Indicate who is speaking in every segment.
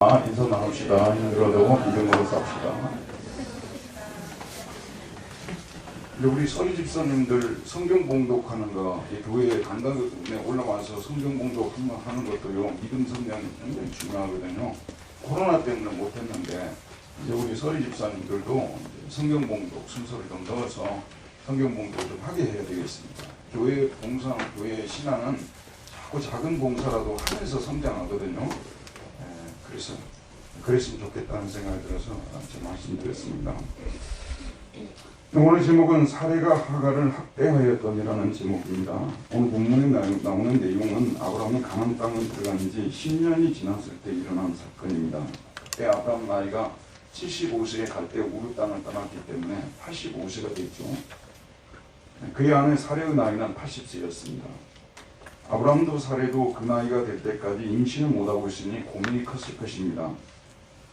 Speaker 1: 인사 나눕시다. 힘들어도 믿음으로 삽시다. 우리 서리 집사님들 성경 봉독하는 거, 교회 간담회 올라와서 성경 봉독하는 것도요, 믿음 성장이 굉장히 중요하거든요. 코로나 때문에 못했는데, 이제 우리 서리 집사님들도 성경 봉독 순서를 좀 넣어서 성경 봉독을 좀 하게 해야 되겠습니다. 교회 봉사, 교회 신앙은 자꾸 작은 봉사라도 하면서 성장하거든요. 그래서 그랬으면 좋겠다는 생각이 들어서 제 말씀드렸습니다. 오늘 제목은 사레가 하갈을 학대하였더니라는 제목입니다. 오늘 본문에 나오는 내용은 아브라함이 가나안 땅을 들어간 지 10년이 지났을 때 일어난 사건입니다. 그때 아브라함 나이가 75세에 갈 때 우르 땅을 떠났기 때문에 85세가 됐죠. 그의 아내 사레의 나이는 80세였습니다. 아브라함도 사레도 그 나이가 될 때까지 임신을 못하고 있으니 고민이 컸을 것입니다.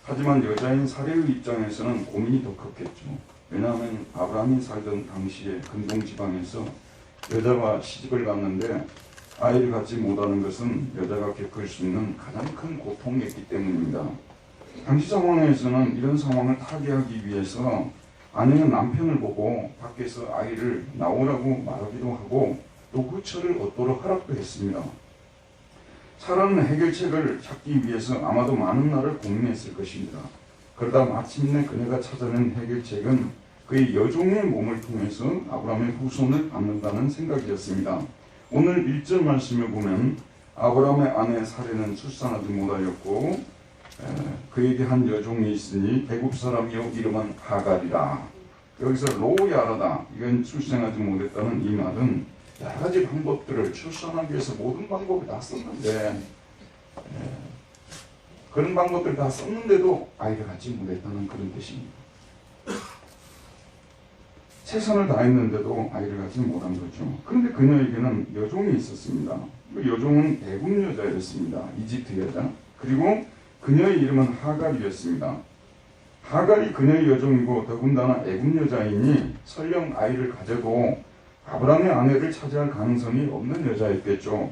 Speaker 1: 하지만 여자인 사레의 입장에서는 고민이 더 컸겠죠. 왜냐하면 아브라함이 살던 당시에 근동지방에서 여자와 시집을 갔는데 아이를 갖지 못하는 것은 여자가 겪을 수 있는 가장 큰 고통이었기 때문입니다. 당시 상황에서는 이런 상황을 타개하기 위해서 아내는 남편을 보고 밖에서 아이를 나오라고 말하기도 하고 또 후처를 얻도록 허락도 했습니다. 사라는 해결책을 찾기 위해서 아마도 많은 날을 고민했을 것입니다. 그러다 마침내 그녀가 찾아낸 해결책은 그의 여종의 몸을 통해서 아브라함의 후손을 받는다는 생각이었습니다. 오늘 1절 말씀을 보면 아브라함의 아내 사레는 출산하지 못하였고 그에게 한 여종이 있으니 애굽 사람이요 이름은 하갈이라. 여기서 로야라다, 이건 출생하지 못했다는 이 말은 여러 가지 방법들을 출산하기 위해서 모든 방법을 다 썼는데 그런 방법들을 다 썼는데도 아이를 갖지 못했다는 그런 뜻입니다. 최선을 다했는데도 아이를 갖지 못한 거죠. 그런데 그녀에게는 여종이 있었습니다. 그 여종은 애굽 여자였습니다. 이집트 여자. 그리고 그녀의 이름은 하갈이었습니다. 하갈이 그녀의 여종이고 더군다나 애굽 여자이니 설령 아이를 가져도 아브라함의 아내를 차지할 가능성이 없는 여자였겠죠.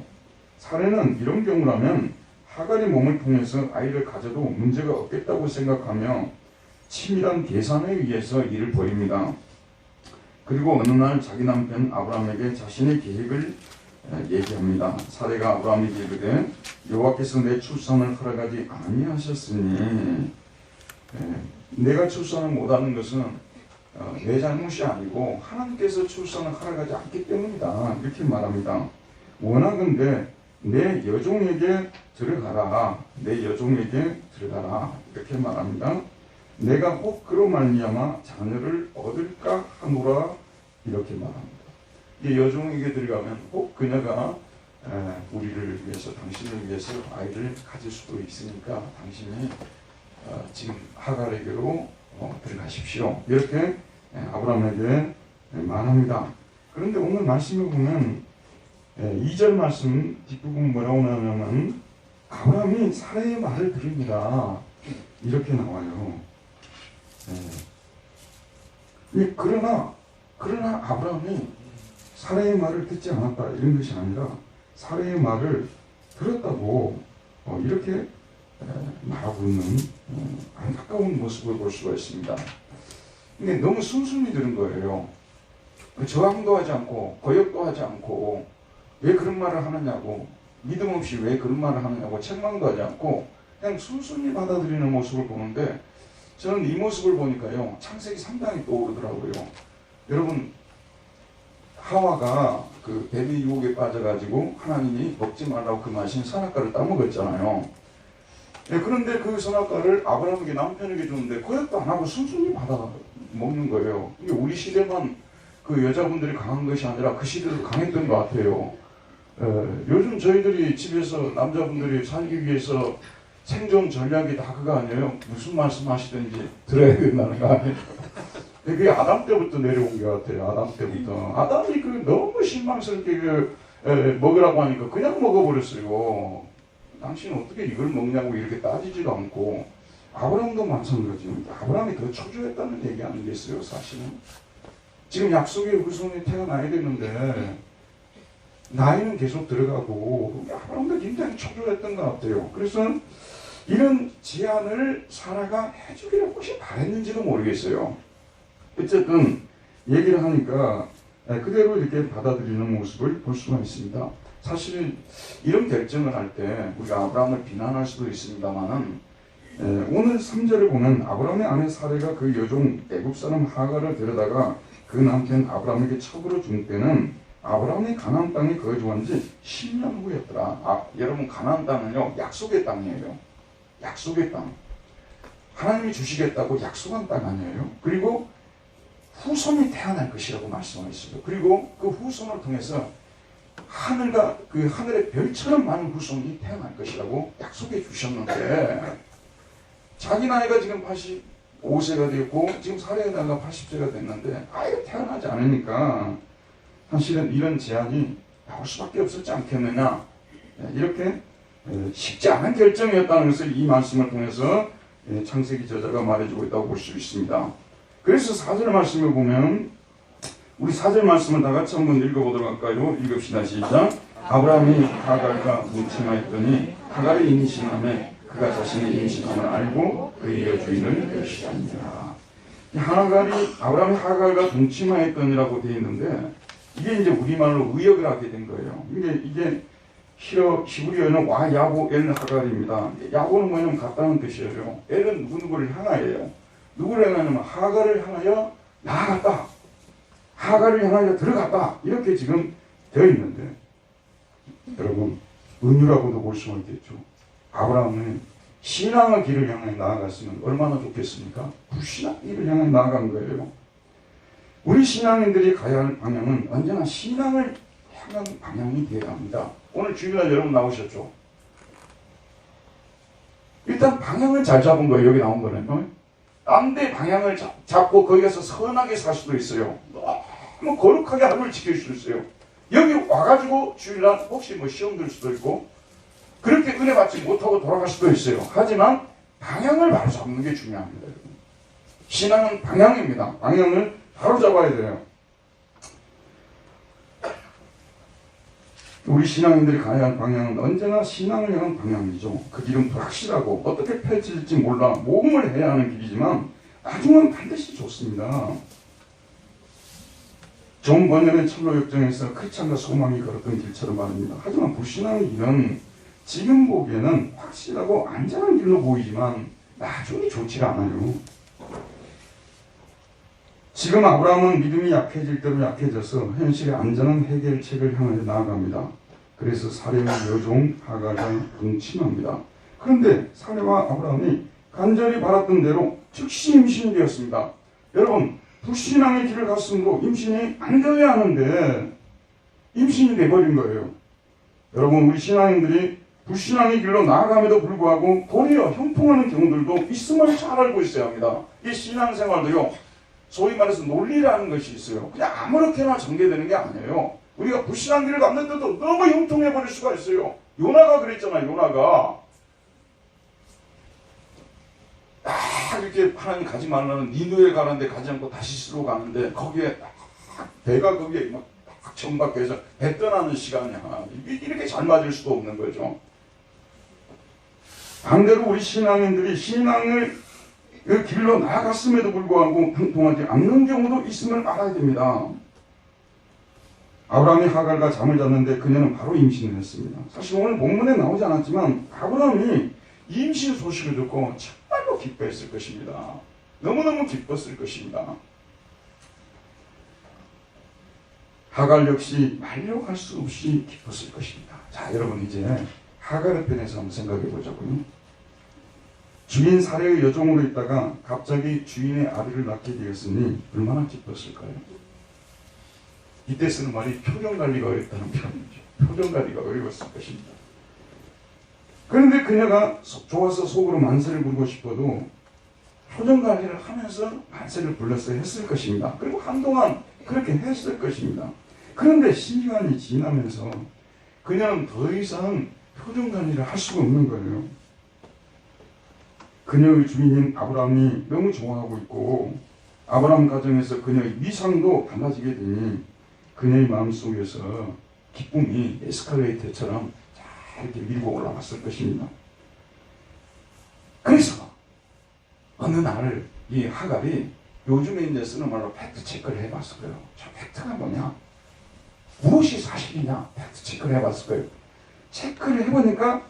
Speaker 1: 사례는 이런 경우라면 하갈의 몸을 통해서 아이를 가져도 문제가 없겠다고 생각하며 치밀한 계산에 의해서 일을 벌입니다. 그리고 어느 날 자기 남편 아브라함에게 자신의 계획을 얘기합니다. 사례가 아브라함에게 이르되 여호와께서 내 출산을 허락하지 아니하셨으니 내가 출산을 못하는 것은 내 잘못이 아니고 하나님께서 출산을 허락하지 않기 때문이다, 이렇게 말합니다. 원하건대 내 여종에게 들어가라, 내 여종에게 들어가라, 이렇게 말합니다. 내가 혹 그로 말미암아 자녀를 얻을까 하노라, 이렇게 말합니다. 이 여종에게 들어가면 혹 그녀가 우리를 위해서, 당신을 위해서 아이를 가질 수도 있으니까 당신이 지금 하갈에게로 들어가십시오, 이렇게 아브라함에게 말합니다. 그런데 오늘 말씀을 보면 2절 말씀 뒷부분 뭐라고 나오냐면 아브라함이 사라의 말을 들으니라, 이렇게 나와요. 그러나 아브라함이 사라의 말을 듣지 않았다, 이런 것이 아니라 사라의 말을 들었다고 이렇게 말하고 있는 안타까운 모습을 볼 수가 있습니다. 근데 너무 순순히 들은 거예요. 저항도 하지 않고 거역도 하지 않고 왜 그런 말을 하느냐고, 믿음 없이 왜 그런 말을 하느냐고 책망도 하지 않고 그냥 순순히 받아들이는 모습을 보는데, 저는 이 모습을 보니까요 창세기 3장이 떠오르더라고요. 여러분, 하와가 그 뱀의 유혹에 빠져가지고 하나님이 먹지 말라고 그 마신 선악과를 따먹었잖아요. 그런데 그 선악과를 아브라함에게, 남편에게 줬는데 거역도 안 하고 순순히 받아 먹는 거예요. 이게 우리 시대만 그 여자분들이 강한 것이 아니라 그 시대도 강했던 것 같아요. 요즘 저희들이 집에서 남자분들이 살기 위해서 생존 전략이 다 그거 아니에요? 무슨 말씀하시든지 들어야 된다는 거 아니에요? 그게 아담 때부터 내려온 것 같아요. 아담 때부터. 아담이 그 너무 실망스럽게 먹으라고 하니까 그냥 먹어버렸어요. 당신은 어떻게 이걸 먹냐고 이렇게 따지지도 않고. 아브라함도 마찬가지입니다. 아브라함이 더 초조했다는 얘기 아니겠어요, 사실은? 지금 약속의 후손이 태어나야 되는데 나이는 계속 들어가고 아브라함도 굉장히 초조했던 것 같아요. 그래서 이런 제안을 사라가 해주기를 혹시 바랬는지도 모르겠어요. 어쨌든 얘기를 하니까 그대로 이렇게 받아들이는 모습을 볼 수가 있습니다. 사실 이런 결정을 할 때 우리가 아브라함을 비난할 수도 있습니다만은 오늘 3절을 보면 아브라함의 아내 사레가 그 여종 애굽 사람 하갈을 데려다가 그 남편 아브라함에게 첩으로 준 때는 아브라함이 가나안 땅에 거주한 지 10년 후였더라. 여러분 가나안 땅은요 약속의 땅이에요. 약속의 땅. 하나님이 주시겠다고 약속한 땅 아니에요. 그리고 후손이 태어날 것이라고 말씀하셨어요. 그리고 그 후손을 통해서 하늘과 그 하늘의 별처럼 많은 후손이 태어날 것이라고 약속해 주셨는데 자기 나이가 지금 85세가 되었고 지금 사례의 나이가 80세가 됐는데 아이가 태어나지 않으니까 사실은 이런 제안이 나올 수밖에 없었지 않겠느냐 이렇게 쉽지 않은 결정이었다는 것을 이 말씀을 통해서 창세기 저자가 말해주고 있다고 볼 수 있습니다. 그래서 4절 말씀을 보면 우리 4절 말씀을 다 같이 한번 읽어보도록 할까요? 읽읍시다. 시작. 아브라함이 하갈과 뭉침하였더니 하갈이 임신함에 그가 자신의 임신함을 알고 그의 여주인을 멸시하니라. 아브라함이 하갈과 동침하였더니라고 되어 있는데 이게 이제 우리말로 의역을 하게 된 거예요. 이게 히브리어는 와 야보 엘 하갈입니다. 야보는 뭐냐면 같다는 뜻이에요. 엘은 누구를 향하여요. 누구를 향하냐면 하갈을 향하여 나아갔다. 하갈을 향하여 들어갔다. 이렇게 지금 되어 있는데 여러분 은유라고도 볼 수가 있겠죠. 아브라함은 신앙의 길을 향해 나아갔으면 얼마나 좋겠습니까? 불신앙의 길을 향해 나아간 거예요. 우리 신앙인들이 가야 할 방향은 언제나 신앙을 향한 방향이 되어야 합니다. 오늘 주일날 여러분 나오셨죠? 일단 방향을 잘 잡은 거예요. 여기 나온 거는. 딴 데 방향을 잡고 거기 가서 선하게 살 수도 있어요. 너무 거룩하게 하루를 지킬 수도 있어요. 여기 와가지고 주일날 혹시 시험 들 수도 있고 그렇게 은혜 받지 못하고 돌아갈 수도 있어요. 하지만 방향을 바로 잡는 게 중요합니다. 여러분. 신앙은 방향입니다. 방향을 바로 잡아야 돼요. 우리 신앙인들이 가야 할 방향은 언제나 신앙을 향한 방향이죠. 그 길은 불확실하고 어떻게 펼쳐질지 몰라 모험을 해야 하는 길이지만 나중은 반드시 좋습니다. 존 번연의 철로 역정에서 크리스찬과 소망이 걸었던 길처럼 말입니다. 하지만 불신앙의 길은 지금 보기에는 확실하고 안전한 길로 보이지만 나중이 좋지가 않아요. 지금 아브라함은 믿음이 약해질 대로 약해져서 현실의 안전한 해결책을 향해 나아갑니다. 그래서 사레와 여종 하갈과 동침합니다. 그런데 사레와 아브라함이 간절히 바랐던 대로 즉시 임신이 되었습니다. 여러분 불신앙의 길을 갔으므로 임신이 안 되어야 하는데 임신이 돼버린 거예요. 여러분 우리 신앙인들이 불신앙의 길로 나아감에도 불구하고 도리어 형통하는 경우들도 있음을 잘 알고 있어야 합니다. 이 신앙생활도요 소위 말해서 논리라는 것이 있어요. 그냥 아무렇게나 전개되는 게 아니에요. 우리가 불신한 길을 갔는데도 너무 형통해버릴 수가 있어요. 요나가 그랬잖아요. 요나가 이렇게 하나님 가지 말라는 니누에 가는데 가지 않고 다시스로 가는데 거기에 배가 거기에 막 정박해서 배 떠나는 시간이야. 이렇게 잘 맞을 수도 없는 거죠. 반대로 우리 신앙인들이 신앙을 그 길로 나아갔음에도 불구하고 형통하지 않는 경우도 있음을 알아야 됩니다. 아브라함이 하갈과 잠을 잤는데 그녀는 바로 임신을 했습니다. 사실 오늘 본문에 나오지 않았지만 아브라함이 임신 소식을 듣고 정말로 기뻐했을 것입니다. 너무너무 기뻤을 것입니다. 하갈 역시 말로 할 수 없이 기뻤을 것입니다. 자, 여러분 이제 하갈의 편에서 한번 생각해 보자고요. 주인 사례의 여종으로 있다가 갑자기 주인의 아들을 낳게 되었으니 얼마나 기뻤을까요? 이때 쓰는 말이 표정관리가 어렵다는 표현이죠. 표정관리가 어려웠을 것입니다. 그런데 그녀가 좋아서 속으로 만세를 부르고 싶어도 표정관리를 하면서 만세를 불렀어야 했을 것입니다. 그리고 한동안 그렇게 했을 것입니다. 그런데 시간이 지나면서 그녀는 더 이상 표정관리를 할 수가 없는 거예요. 그녀의 주인인 아브라함이 너무 좋아하고 있고 아브라함 가정에서 그녀의 위상도 달라지게 되니 그녀의 마음속에서 기쁨이 에스컬레이터처럼 잘 이렇게 밀고 올라갔을 것입니다. 그래서 어느 날 이 하갈이 요즘에 이제 쓰는 말로 팩트 체크를 해봤을 거예요. 저 팩트가 뭐냐? 무엇이 사실이냐? 팩트 체크를 해봤을 거예요. 체크를 해보니까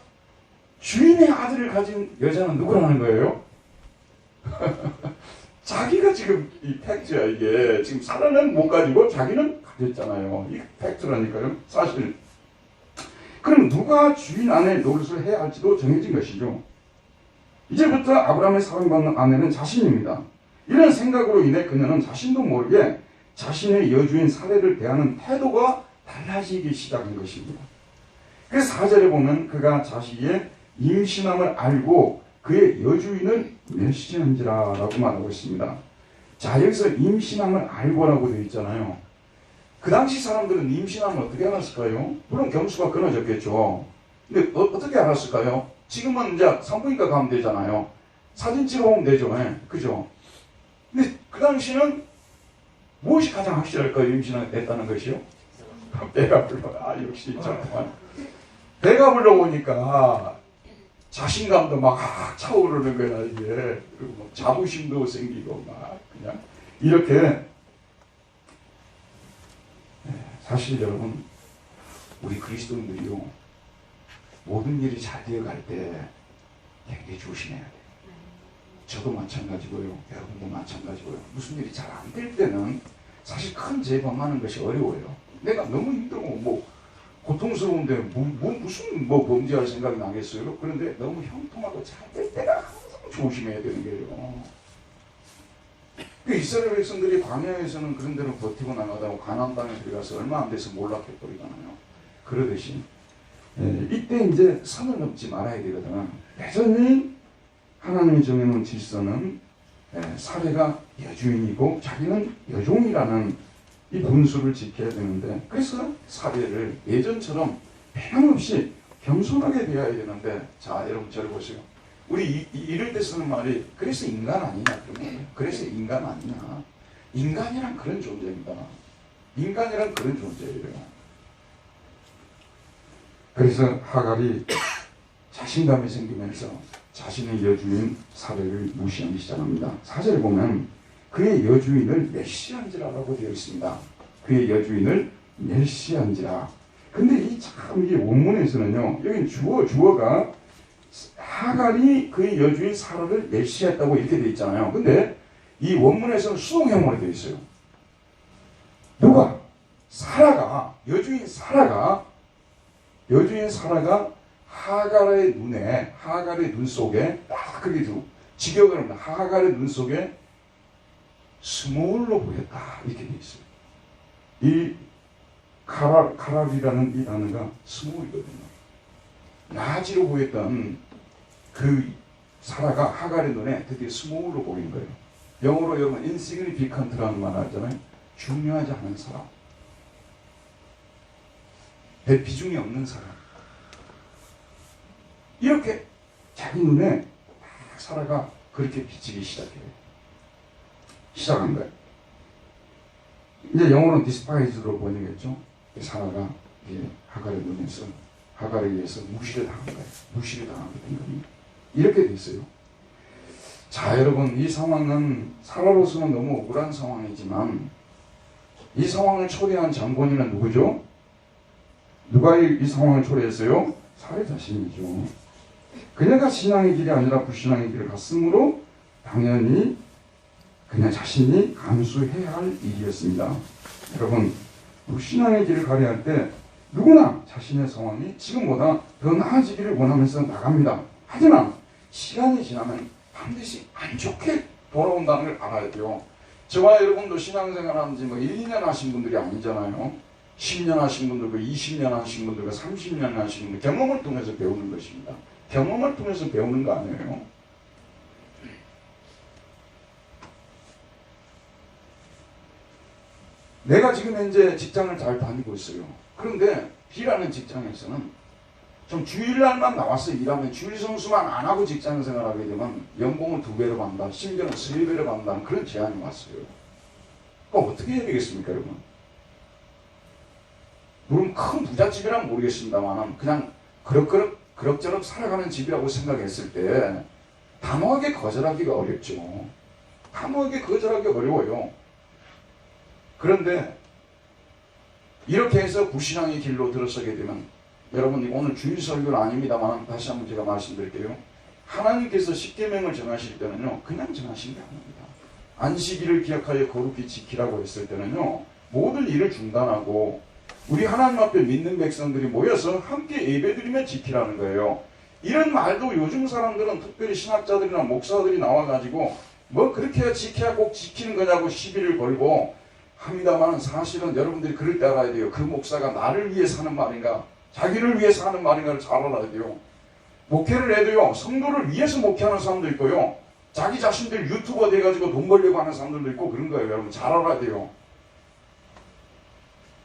Speaker 1: 주인의 아들을 가진 여자는 누구라는 거예요? 자기가 지금 이 팩트야. 이게 지금 사라는 못 가지고 자기는 가졌잖아요. 이 팩트라니까요. 사실. 그럼 누가 주인 아내 노릇을 해야 할지도 정해진 것이죠. 이제부터 아브라함의 사랑받는 아내는 자신입니다. 이런 생각으로 인해 그녀는 자신도 모르게 자신의 여주인 사례를 대하는 태도가 달라지기 시작한 것입니다. 그래서 4절에 보면 그가 자식의 임신함을 알고 그의 여주인을 멸시한지라 라고 말하고 있습니다. 자, 여기서 임신함을 알고라고 되어 있잖아요. 그 당시 사람들은 임신함을 어떻게 알았을까요? 물론 경수가 끊어졌겠죠. 근데 어떻게 알았을까요? 지금은 이제 산부인과 가면 되잖아요. 사진 찍어보면 되죠. 네, 그죠? 근데 그 당시는 무엇이 가장 확실할까요? 임신했다는 것이요? 배가 불러. 아, 역시 정말. 배가 불러오니까 자신감도 막 차오르는 거야, 이게. 그리고 뭐 자부심도 생기고, 막, 그냥. 이렇게. 사실 여러분, 우리 그리스도인들이요. 모든 일이 잘 되어갈 때 되게 조심해야 돼요. 저도 마찬가지고요. 여러분도 마찬가지고요. 무슨 일이 잘 안 될 때는 사실 큰 죄 범하는 것이 어려워요. 내가 너무 힘들고 뭐 고통스러운데 무슨 범죄할 생각이 나겠어요? 그런데 너무 형통하고 잘 될 때가 항상 조심해야 되는 거예요. 그 이스라엘 백성들이 광야에서는 그런 대로 버티고 나가다가 가나안 땅에 들어가서 얼마 안 돼서 몰락해버리잖아요. 그러듯이 이때 이제 선을 넘지 말아야 되거든. 여전히 하나님이 정해놓은 질서는 사례가 여주인이고 자기는 여종이라는 이 분수를 지켜야 되는데, 그래서 사례를 예전처럼 변함없이 겸손하게 대해야 되는데, 자, 여러분 저를 보세요. 우리 이럴 때 쓰는 말이 그래서 인간 아니냐 그런 거예요. 그래서 인간 아니냐. 인간이란 그런 존재입니다. 인간이란 그런 존재예요. 그래서 하갈이 자신감이 생기면서 자신의 여주인 사례를 무시하기 시작합니다. 4절에 보면 그의 여주인을 멸시한지라라고 되어 있습니다. 그의 여주인을 멸시한지라. 근데 이게 원문에서는요, 여기 주어가 하갈이 그의 여주인 사라를 멸시했다고 이렇게 되어 있잖아요. 근데 이 원문에서는 수동형으로 되어 있어요. 누가? 사라가, 여주인 사라가 하갈의 눈 속에 딱 그렇게 직역을 합니다. 하갈의 눈 속에 스몰로 보였다. 이렇게 되어 있어요. 이 카랄이라는 이 단어가 스몰이거든요. 나지로 보였던 그 사라가 하갈의 눈에 드디어 스몰로 보인 거예요. 영어로 여러분 insignificant라는 말 하잖아요. 중요하지 않은 사람. 별 비중이 없는 사람. 이렇게 자기 눈에 사라가 그렇게 비치기 시작한 거예요. 이제 영어로는 디스파이즈로 번역했죠. 사라가 하갈의 눈에서 하갈에 의해서 무시를 당한 거예요. 무시를 당하게 된 겁니다. 이렇게 됐어요. 자, 여러분, 이 상황은 사라로서는 너무 억울한 상황이지만 이 상황을 초래한 장본인은 누구죠? 누가 이 상황을 초래했어요? 사례 자신이죠. 그녀가 신앙의 길이 아니라 불신앙의 길을 갔으므로 당연히 그녀 자신이 감수해야 할 일이었습니다. 여러분, 불신앙의 길을 가려 할 때 누구나 자신의 상황이 지금보다 더 나아지기를 원하면서 나갑니다. 하지만 시간이 지나면 반드시 안 좋게 돌아온다는 걸 알아야 돼요. 저와 여러분도 신앙생활 하는 지 1, 2년 하신 분들이 아니잖아요. 10년 하신 분들과 20년 하신 분들과 30년 하신 분들, 경험을 통해서 배우는 것입니다. 경험을 통해서 배우는 거 아니에요. 내가 지금 현재 직장을 잘 다니고 있어요. 그런데 B라는 직장에서는 좀 주일날만 나와서 일하면 주일 성수만 안 하고 직장 생활하게 되면 연봉을 2배로 받는다, 심지어는 3배로 받는다는 그런 제안이 왔어요. 그럼 어떻게 해야 되겠습니까, 여러분? 물론 큰 부잣집이란 모르겠습니다만 그냥 그럭저럭 살아가는 집이라고 생각했을 때 단호하게 거절하기가 어렵죠. 단호하게 거절하기 어려워요. 그런데 이렇게 해서 불신앙의 길로 들어서게 되면, 여러분 오늘 주일 설교는 아닙니다만 다시 한번 제가 말씀드릴게요. 하나님께서 십계명을 정하실 때는요, 그냥 정하신 게 아닙니다. 안식일을 기억하여 거룩히 지키라고 했을 때는요, 모든 일을 중단하고 우리 하나님 앞에 믿는 백성들이 모여서 함께 예배드리며 지키라는 거예요. 이런 말도 요즘 사람들은, 특별히 신학자들이나 목사들이 나와가지고 뭐 그렇게 지켜야 꼭 지키는 거냐고 시비를 걸고 합니다만, 사실은 여러분들이 그럴 때 알아야 돼요. 그 목사가 나를 위해 사는 말인가, 자기를 위해서 하는 말인가를 잘 알아야 돼요. 목회를 해도요, 성도를 위해서 목회하는 사람도 있고요, 자기 자신들 유튜버 돼가지고 돈 벌려고 하는 사람들도 있고 그런 거예요. 여러분 잘 알아야 돼요.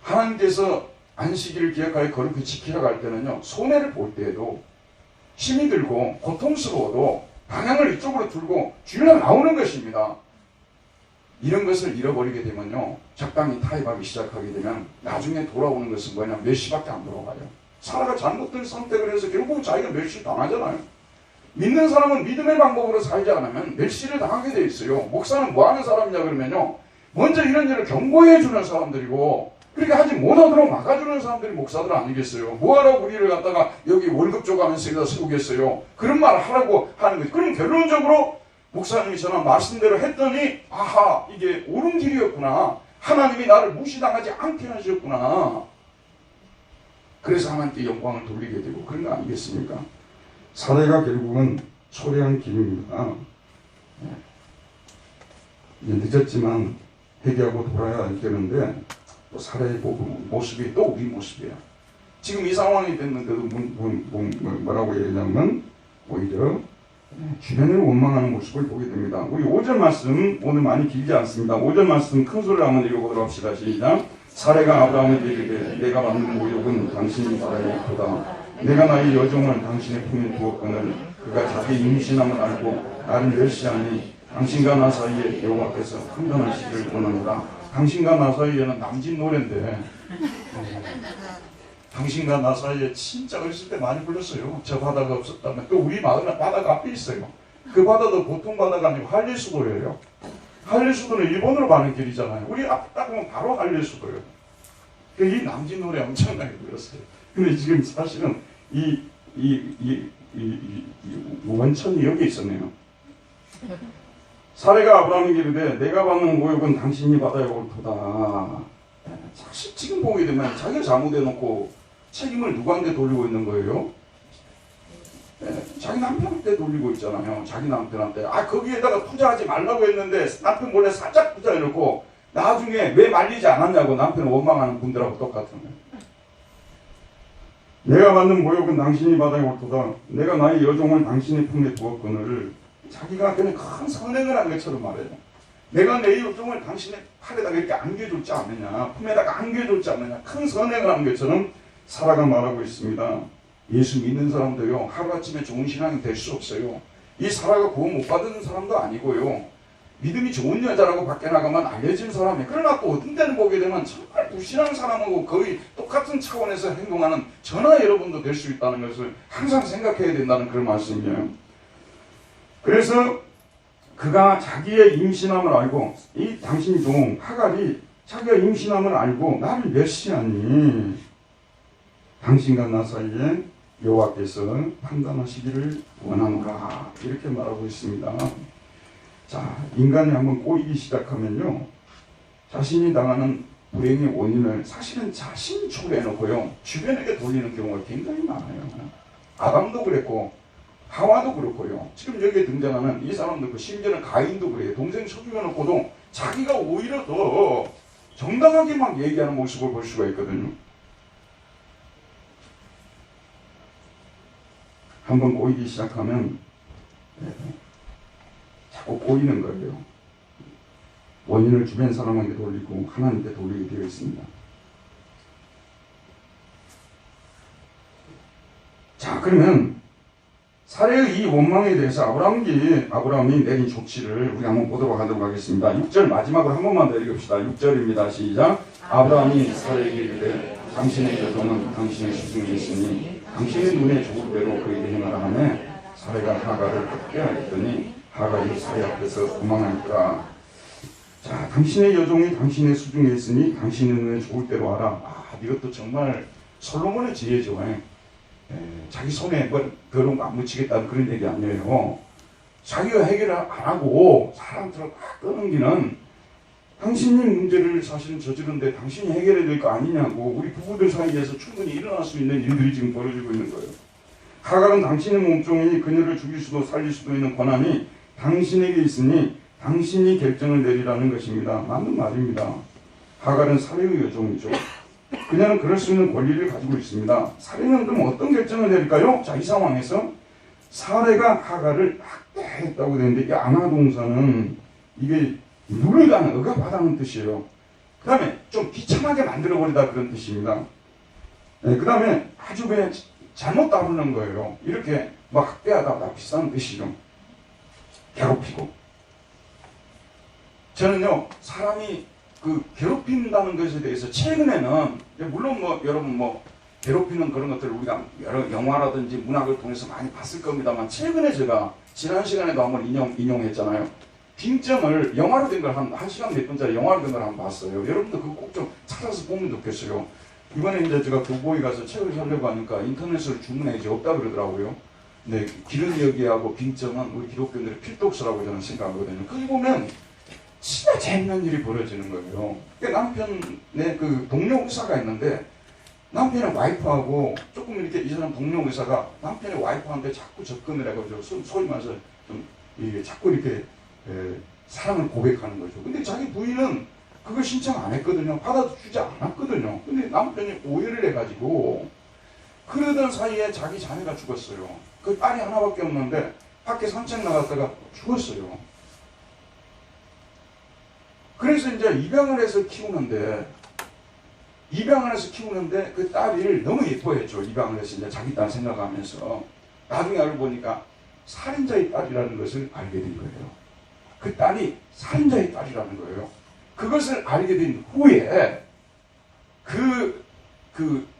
Speaker 1: 하나님께서 안식일을 기억하여 거룩히 지키라고 할 때는요, 손해를 볼 때에도 힘이 들고 고통스러워도 방향을 이쪽으로 들고 주일날 나오는 것입니다. 이런 것을 잃어버리게 되면요, 적당히 타협하기 시작하게 되면 나중에 돌아오는 것은 뭐냐, 멸시밖에 안 돌아가요. 사라가 잘못된 선택을 해서 결국은 자기가 멸시 당하잖아요. 믿는 사람은 믿음의 방법으로 살지 않으면 멸시를 당하게 돼 있어요. 목사는 뭐 하는 사람이냐 그러면요, 먼저 이런 일을 경고해 주는 사람들이고, 그렇게 하지 못하도록 막아주는 사람들이 목사들 아니겠어요. 뭐하라고 우리를 갖다가 여기 월급 줘가면서 여기다 세우겠어요. 그런 말을 하라고 하는 거죠. 그럼 결론적으로 목사님이 전한 말씀대로 했더니, 아하, 이게 옳은 길이었구나, 하나님이 나를 무시당하지 않게 하셨구나, 그래서 하나님께 영광을 돌리게 되고 그런 거 아니겠습니까? 사례가 결국은 초래한 길입니다. 늦었지만 회개하고 돌아야 되는데, 또 사례의 모습이 또 우리 모습이에요. 지금 이 상황이 됐는데도 뭐라고 얘기하냐면, 오히려 주변을 원망하는 모습을 보게 됩니다. 우리 5절 말씀 오늘 많이 길지 않습니다. 5절 말씀 큰 소리로 한번 읽어보도록 합시다. 시작. 사례가 아브라함에게 이르되 내가 받는 모욕은 당신이 받아야 보다. 내가 나의 여종을 당신의 품에 두었거늘 그가 자기 임신함을 알고 나를 멸시하니 당신과 나 사이에 여호와께서 판단하시기를 원하노라. 당신과 나 사이에는 남진 노래인데, 당신과 나 사이에 진짜 어렸을 때 많이 불렀어요. 저 바다가 없었다면. 또 우리 마을은 바다가 앞에 있어요. 그 바다도 보통 바다가 아니고 한리수도예요. 한리수도는 일본으로 가는 길이잖아요. 우리 앞 딱 보면 바로 한리수도예요. 이 남진 노래 엄청나게 불렀어요. 근데 지금 사실은 이 원천이 여기 있었네요. 사례가 아브라함에게 이르되 내가 받는 모욕은 당신이 받아야 옳도다. 사실 지금 보게 되면 자기가 잘못해놓고 책임을 누구한테 돌리고 있는 거예요? 자기 남편한테 돌리고 있잖아요. 자기 남편한테. 거기에다가 투자하지 말라고 했는데 남편 몰래 살짝 투자해놓고 나중에 왜 말리지 않았냐고 남편을 원망하는 분들하고 똑같은 거예요. 내가 받는 모욕은 당신이 받아야 옳도다. 내가 나의 여종을 당신의 품에 두었거늘. 자기가 그냥 큰 선행을 한 것처럼 말해요. 내가 내 여종을 당신의 팔에다가 이렇게 안겨줬지 않느냐, 품에다가 안겨줬지 않느냐, 큰 선행을 한 것처럼 사라가 말하고 있습니다. 예수 믿는 사람도요, 하루아침에 좋은 신앙이 될 수 없어요. 이 사라가 구원 못 받은 사람도 아니고요, 믿음이 좋은 여자라고 밖에 나가면 알려진 사람이에요. 그러나 또 어떤 때는 보게 되면 정말 불신한 사람하고 거의 똑같은 차원에서 행동하는 저나 여러분도 될 수 있다는 것을 항상 생각해야 된다는 그런 말씀이에요. 그래서 그가 자기의 임신함을 알고, 이 당신 종 하갈이 자기가 임신함을 알고 나를 멸시하니 당신과 나 사이에 여호와께서 판단하시기를 원하노라, 이렇게 말하고 있습니다. 자, 인간이 한번 꼬이기 시작하면요, 자신이 당하는 불행의 원인을 사실은 자신이 초래해놓고요, 주변에게 돌리는 경우가 굉장히 많아요. 아담도 그랬고 하와도 그렇고요. 지금 여기에 등장하는 이 사람도, 심지어는 가인도 그래요. 동생 쳐죽여놓고도 자기가 오히려 더 정당하게 막 얘기하는 모습을 볼 수가 있거든요. 한번 꼬이기 시작하면 자꾸 꼬이는 거예요. 원인을 주변 사람에게 돌리고 하나님께 돌리게 되어 있습니다. 자, 그러면 사례의 이 원망에 대해서 아브라함이 내린 조치를 우리 한번 보도록 하겠습니다. 6절 마지막으로 한 번만 더 읽읍시다. 6절입니다. 시작. 아브라함이 사례에게 이르되 당신의 여종은 당신의 시중에 있으니 당신의 눈에 좋을 대로 그에게 행하라 하매 사례가 하갈을 학대하였더니 하갈이 사례 앞에서 도망하니까 자 당신의 여종이 당신의 수중에 있으니 당신의 눈에 좋을 대로 하라. 이것도 정말 솔로몬의 지혜죠. 자기 손에 뭐 더러운 거 안 묻히겠다는 그런 얘기 아니에요. 자기가 해결 안 하고 사람처럼 막 떠넘기는 당신이 문제를 사실은 저지른데 당신이 해결해야 될 거 아니냐고 우리 부부들 사이에서 충분히 일어날 수 있는 일들이 지금 벌어지고 있는 거예요. 하갈은 당신의 몸종이니 그녀를 죽일 수도 살릴 수도 있는 권한이 당신에게 있으니 당신이 결정을 내리라는 것입니다. 맞는 말입니다. 하갈은 사례의 여종이죠. 그녀는 그럴 수 있는 권리를 가지고 있습니다. 사례는 그럼 어떤 결정을 내릴까요? 자, 이 상황에서 사례가 하갈을 학대했다고 되는데 이 아나동사는 이게 누르다는 억압하다는 뜻이에요. 그 다음에 좀 비참하게 만들어버리다 그런 뜻입니다. 그 다음에 아주 그냥 잘못 다루는 거예요. 이렇게 막 학대하다 비슷한 뜻이죠. 괴롭히고. 저는요 사람이 그 괴롭힌다는 것에 대해서 최근에는 물론 뭐 여러분 뭐 괴롭히는 그런 것들을 우리가 여러 영화라든지 문학을 통해서 많이 봤을 겁니다만 최근에 제가 지난 시간에도 한번 인용했잖아요. 빙점을 영화로 된 걸 한 시간 몇 분짜리 영화로 된 걸 한번 봤어요. 여러분도 그거 꼭 좀 찾아서 보면 좋겠어요. 이번에 이제 제가 교보에 가서 책을 사려고 하니까 인터넷으로 주문해 이제 없다 그러더라고요. 네, 기른 이야기하고 빙점은 우리 기독교인들의 필독서라고 저는 생각하거든요. 거기 보면 진짜 재밌는 일이 벌어지는 거예요. 남편의 그 동료 의사가 있는데 남편의 와이프하고 조금 이렇게 이 사람 동료 의사가 남편의 와이프한테 자꾸 접근을 해가지고 소위 말해서 좀 이게 자꾸 이렇게 사랑을 고백하는 거죠. 근데 자기 부인은 그걸 신청 안 했거든요. 받아주지 않았거든요. 근데 남편이 오해를 해가지고 그러던 사이에 자기 자녀가 죽었어요. 그 딸이 하나밖에 없는데 밖에 산책 나갔다가 죽었어요. 그래서 이제 입양을 해서 키우는데 그 딸을 너무 예뻐했죠. 입양을 해서 이제 자기 딸 생각하면서 나중에 알고 보니까 살인자의 딸이라는 것을 알게 된 거예요. 그 딸이 살인자의 딸이라는 거예요. 그것을 알게 된 후에 그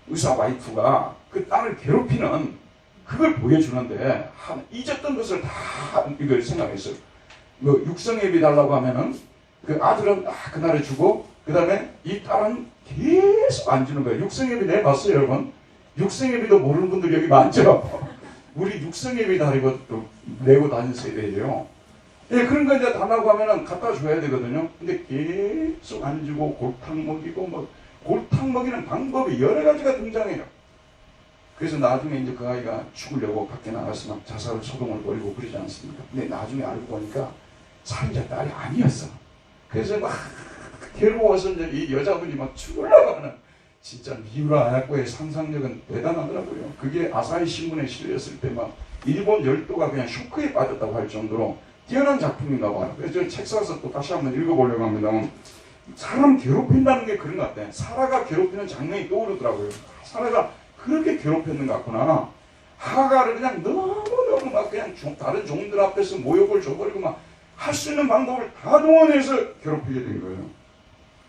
Speaker 1: 의사 와이프가 그 딸을 괴롭히는 그걸 보여주는데 잊었던 것을 다 이걸 생각했어요. 뭐 육성예비 달라고 하면은 그 아들은 그날에 주고 그 다음에 이 딸은 계속 안 주는 거예요. 육성예비 내봤어요 여러분? 육성예비도 모르는 분들이 여기 많죠? 우리 육성예비 내고 다닌 세대예요. 예, 그런 거 이제 달라고 하면은 갖다 줘야 되거든요. 근데 계속 안 주고 골탕 먹이고 뭐 골탕 먹이는 방법이 여러 가지가 등장해요. 그래서 나중에 이제 그 아이가 죽으려고 밖에 나가서 막 자살 소동을 벌이고 그러지 않습니까? 근데 나중에 알고 보니까 살인자 딸이 아니었어. 그래서 막 괴로워서 이제 이 여자분이 막 죽으려고 하는 진짜 미우라 아야코의 상상력은 대단하더라고요. 그게 아사히 신문에 실렸을 때 막 일본 열도가 그냥 쇼크에 빠졌다고 할 정도로 뛰어난 작품인가 봐요. 그래서 책 사서 또 다시 한번 읽어보려고 합니다. 사람 괴롭힌다는 게 그런 것 같아. 사라가 괴롭히는 장면이 떠오르더라고요. 사라가 그렇게 괴롭혔는 것 같구나. 하갈을 그냥 너무너무 막 그냥 다른 종들 앞에서 모욕을 줘버리고 막 할 수 있는 방법을 다 동원해서 괴롭히게 된 거예요.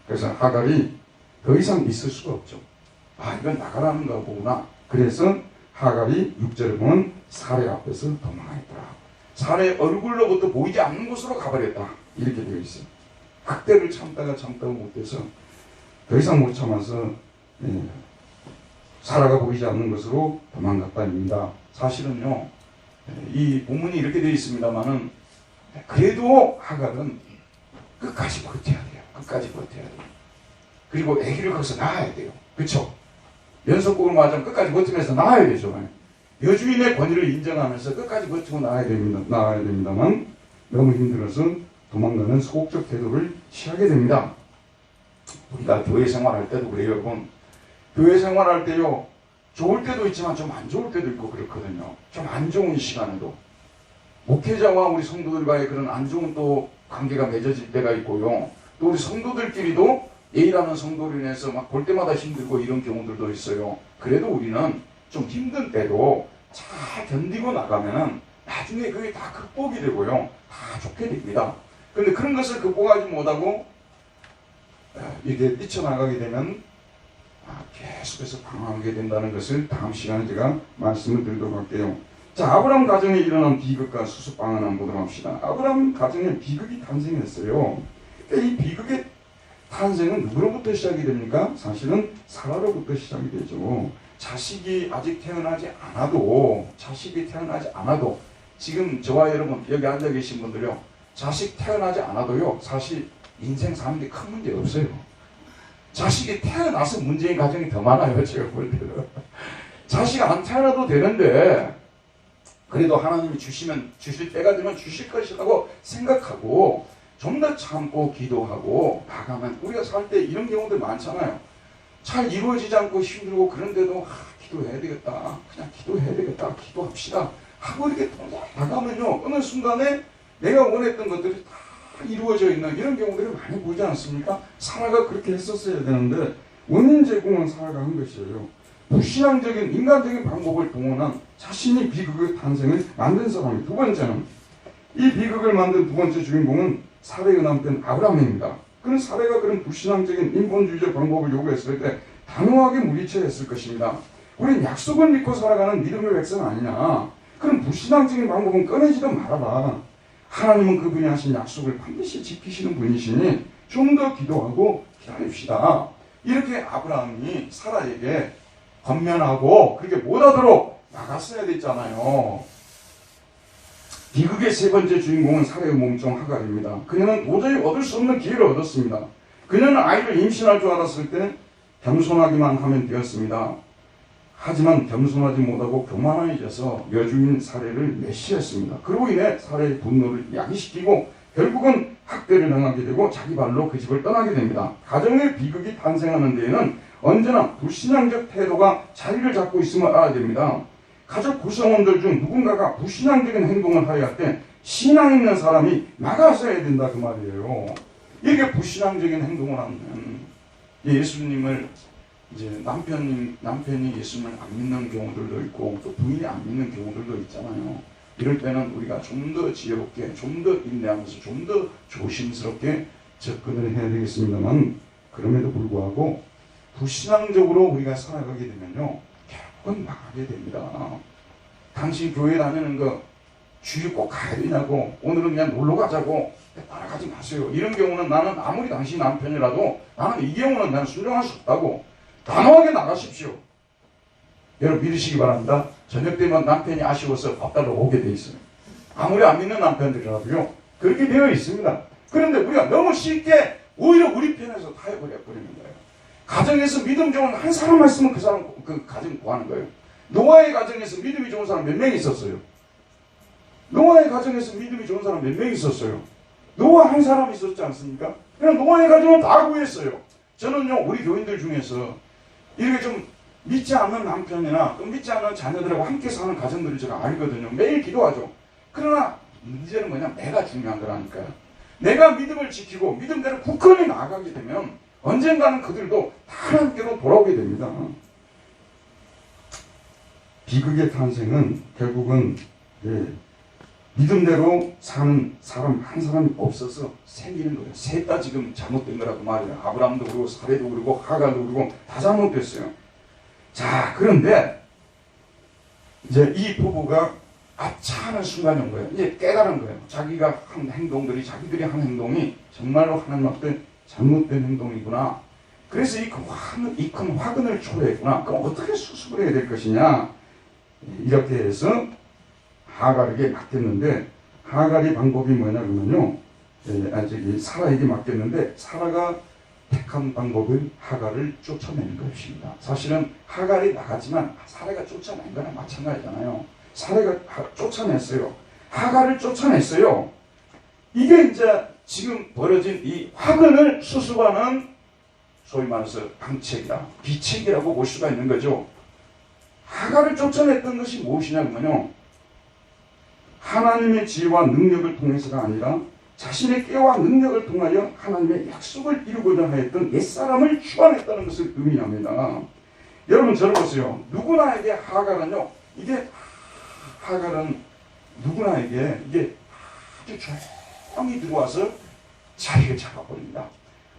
Speaker 1: 그래서 하갈이 더 이상 있을 수가 없죠. 이건 나가라는 거구나. 그래서 하갈이 6절에 보면 사례 앞에서 도망했더라. 사례 얼굴로부터 보이지 않는 곳으로 가버렸다. 이렇게 되어 있어요. 학대를 참다가 못해서 더 이상 못 참아서 사라가 보이지 않는 것으로 도망갔다입니다. 사실은요, 이 본문이 이렇게 되어 있습니다만은 그래도 하갈은 끝까지 버텨야 돼요. 끝까지 버텨야 돼요. 그리고 아기를 거기서 낳아야 돼요. 그렇죠? 연속국을 맞으면 끝까지 버티면서 낳아야 되죠. 여주인의 권위를 인정하면서 끝까지 버티고 낳아야 됩니다만 너무 힘들어서 도망가는 소극적 태도를 취하게 됩니다. 우리가 교회 생활할 때도 그래요, 여러분. 교회 생활할 때요, 좋을 때도 있지만 좀 안 좋을 때도 있고 그렇거든요. 좀 안 좋은 시간에도 목회자와 우리 성도들과의 그런 안 좋은 또 관계가 맺어질 때가 있고요. 또 우리 성도들끼리도 A라는 성도로 인해서 막 볼 때마다 힘들고 이런 경우들도 있어요. 그래도 우리는 좀 힘든 때도 잘 견디고 나가면은 나중에 그게 다 극복이 되고요. 다 좋게 됩니다. 근데 그런 것을 극복하지 못하고 이게 뛰쳐나가게 되면 계속해서 방황하게 된다는 것을 다음 시간에 제가 말씀을 드리도록 할게요. 자, 아브라함 가정에 일어난 비극과 수습방안 한번 보도록 합시다. 아브라함 가정에 비극이 탄생했어요. 이 비극의 탄생은 누구로부터 시작이 됩니까? 사실은 사라로부터 시작이 되죠. 자식이 아직 태어나지 않아도 지금 저와 여러분 여기 앉아 계신 분들요, 자식 태어나지 않아도요 사실 인생 사는 데 큰 문제 없어요. 자식이 태어나서 문제인 가정이 더 많아요. 제가 볼 때는 자식 안 태어나도 되는데 그래도 하나님이 주시면 주실 때가 되면 주실 것이라고 생각하고 좀 더 참고 기도하고 나가면, 우리가 살 때 이런 경우들 많잖아요. 잘 이루어지지 않고 힘들고 그런데도 기도해야 되겠다, 그냥 기도해야 되겠다, 기도합시다 하고 이렇게 나가면요 어느 순간에 내가 원했던 것들이 다 이루어져 있는 이런 경우들이 많이 보이지 않습니까? 사라가 그렇게 했었어야 되는데 원인 제공은 사라가 한 것이에요. 불신앙적인 인간적인 방법을 동원한 자신이 비극의 탄생을 만든 사람이. 두 번째는, 이 비극을 만든 두 번째 주인공은 사레의 남편 아브라함입니다. 그는 사레가 그런 불신앙적인 인본주의적 방법을 요구했을 때 단호하게 물리쳐야 했을 것입니다. 우린 약속을 믿고 살아가는 믿음의 백성 아니냐, 그런 불신앙적인 방법은 꺼내지도 말아라. 하나님은 그분이 하신 약속을 반드시 지키시는 분이시니 좀 더 기도하고 기다립시다. 이렇게 아브라함이 사라에게 권면하고 그렇게 못하도록 막았어야 됐잖아요. 비극의 세 번째 주인공은 사레의 몸종 하갈입니다. 그녀는 도저히 얻을 수 없는 기회를 얻었습니다. 그녀는 아이를 임신할 줄 알았을 때 겸손하기만 하면 되었습니다. 하지만 겸손하지 못하고 교만해져서 여주인 사레를 멸시했습니다. 그로 인해 사레의 분노를 야기시키고 결국은 학대를 당하게 되고 자기 발로 그 집을 떠나게 됩니다. 가정의 비극이 탄생하는 데에는 언제나 불신앙적 태도가 자리를 잡고 있음을 알아야 됩니다. 가족 구성원들 중 누군가가 불신앙적인 행동을 하려 할 때 신앙 있는 사람이 막아서야 된다 그 말이에요. 이렇게 불신앙적인 행동을 하면 예수님을 이제 남편이 예수님을 안 믿는 경우들도 있고 또 부인이 안 믿는 경우들도 있잖아요. 이럴 때는 우리가 좀 더 지혜롭게, 좀 더 인내하면서 좀 더 조심스럽게 접근을 해야 되겠습니다만, 그럼에도 불구하고 불신앙적으로 우리가 살아가게 되면요 결국은 망하게 됩니다. 당신 교회 다니는 거 주일 꼭 가야 되냐고, 오늘은 그냥 놀러 가자고 따라가지 마세요. 이런 경우는 나는 아무리 당신 남편이라도 나는 이 경우는 난 순종할 수 없다고 단호하게 나가십시오. 여러분 믿으시기 바랍니다. 저녁 되면 남편이 아쉬워서 밥 달러 오게 돼 있어요. 아무리 안 믿는 남편들이라도요 그렇게 되어 있습니다. 그런데 우리가 너무 쉽게 오히려 우리 편에서 타협을 해버리는 거예요. 가정에서 믿음 좋은 한 사람만 있으면 그 사람 그 가정 구하는 거예요. 노아의 가정에서 믿음이 좋은 사람 몇 명 있었어요? 노아의 가정에서 믿음이 좋은 사람 몇 명 있었어요? 노아 한 사람 있었지 않습니까? 그냥 노아의 가정은 다 구했어요. 저는요 우리 교인들 중에서 이렇게 좀 믿지 않는 남편이나 또 믿지 않는 자녀들하고 함께 사는 가정들을 제가 알거든요. 매일 기도하죠. 그러나 문제는 뭐냐, 내가 중요한 거라니까요. 내가 믿음을 지키고 믿음대로 굳건히 나아가게 되면 언젠가는 그들도 하나님께로 돌아오게 됩니다. 비극의 탄생은 결국은 믿음대로 사는 사람 한 사람이 없어서 생기는 거예요. 셋 다 지금 잘못된 거라고 말이에요. 아브라함도 그러고 사레도 그러고 하갈도 그러고 다 잘못됐어요. 자, 그런데 이제 이 부부가 아차하는 순간이 온 거예요. 이제 깨달은 거예요. 자기가 한 행동들이, 자기들이 한 행동이 정말로 하나님 앞에 잘못된 행동이구나. 그래서 이 큰 화근을 초래했구나. 그럼 어떻게 수습을 해야 될 것이냐. 이렇게 해서 하갈에게 맡겼는데, 하갈의 방법이 뭐냐 그러면요, 사라에게 맡겼는데 사라가 택한 방법은 하갈을 쫓아내는 것입니다. 사실은 하갈이 나갔지만 사라가 쫓아낸 거나 마찬가지잖아요. 사라가 쫓아냈어요. 하갈을 쫓아냈어요. 이게 이제 지금 벌어진 이 화근을 수습하는 소위 말해서 방책이다, 비책이라고 볼 수가 있는 거죠. 하갈을 쫓아냈던 것이 무엇이냐 그러면요, 하나님의 지혜와 능력을 통해서가 아니라 자신의 깨와 능력을 통하여 하나님의 약속을 이루고자 하였던 옛사람을 추앙했다는 것을 의미합니다. 여러분 저를 보세요. 누구나에게 하갈은요, 하갈은 누구나에게 이게 아주 조용히 들어와서 자리를 잡아버립니다.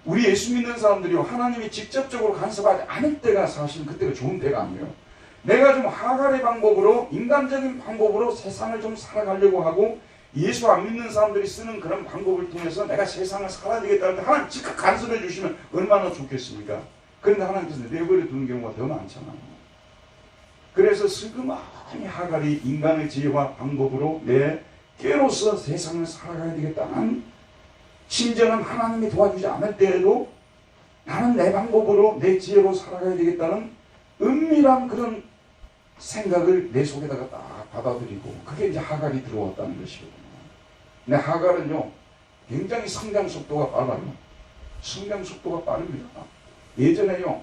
Speaker 1: 우리 예수 믿는 사람들이 하나님이 직접적으로 간섭하지 않을 때가 사실 그때가 좋은 때가 아니에요. 내가 좀 하갈의 방법으로, 인간적인 방법으로 세상을 좀 살아가려고 하고 예수 안 믿는 사람들이 쓰는 그런 방법을 통해서 내가 세상을 살아야 되겠다 할 때 하나님 즉刻간섭해 주시면 얼마나 좋겠습니까? 그런데 하나님께서 내버려 두는 경우가 더 많잖아요. 그래서 슬그머니 하갈이 인간의 지혜와 방법으로 내 깨로서 세상을 살아가야 되겠다는, 심지어는 하나님이 도와주지 않을 때에도 나는 내 방법으로 내 지혜로 살아가야 되겠다는 은밀한 그런 생각을 내 속에다가 딱 받아들이고, 그게 이제 하갈이 들어왔다는 것이거든요. 근데 하갈은요 굉장히 성장 속도가 빨라요. 성장 속도가 빠릅니다. 예전에요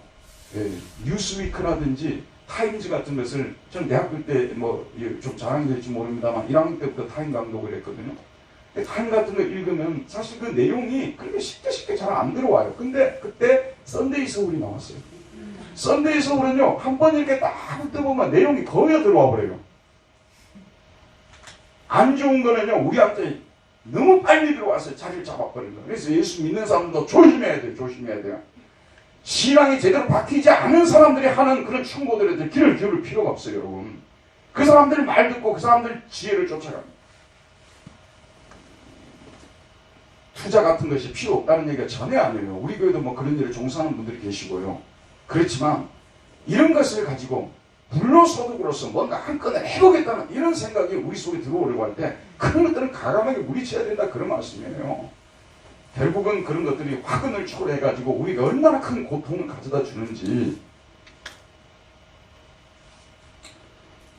Speaker 1: 뉴스위크라든지 타임즈 같은 것을, 저는 대학교 때 뭐 좀 자랑이 될지 모릅니다만 1학년 때부터 타임 감독을 했거든요. 타임 같은 거 읽으면 사실 그 내용이 그렇게 쉽게 잘 안 들어와요. 근데 그때 썬데이 서울이 나왔어요. 썬데이 서울은요 한 번 이렇게 딱 뜯어보면 내용이 거의 들어와 버려요. 안 좋은 거는요 우리한테 너무 빨리 들어와서 자리를 잡아버린 거예요. 그래서 예수 믿는 사람도 조심해야 돼요. 조심해야 돼요. 신앙이 제대로 박히지 않은 사람들이 하는 그런 충고들에 귀를 기울일 필요가 없어요, 여러분. 그 사람들 말 듣고 그 사람들 지혜를 쫓아갑니다. 투자 같은 것이 필요 없다는 얘기가 전혀 아니에요. 우리 교회도 뭐 그런 일을 종사하는 분들이 계시고요. 그렇지만 이런 것을 가지고 불로소득으로서 뭔가 한 건을 해보겠다는 이런 생각이 우리 속에 들어오려고 할 때 그런 것들은 과감하게 물리쳐야 된다, 그런 말씀이에요. 결국은 그런 것들이 화근을 초래해가지고 우리가 얼마나 큰 고통을 가져다 주는지.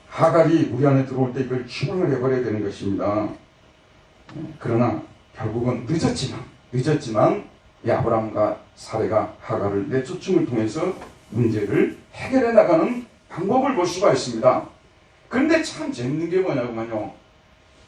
Speaker 1: 하갈이 우리 안에 들어올 때 이걸 추방을 해버려야 되는 것입니다. 그러나 결국은 늦었지만 이 아브라함과 사레가 하갈을 내쫓음을 통해서 문제를 해결해 나가는 방법을 볼 수가 있습니다. 그런데 참 재밌는 게 뭐냐면요,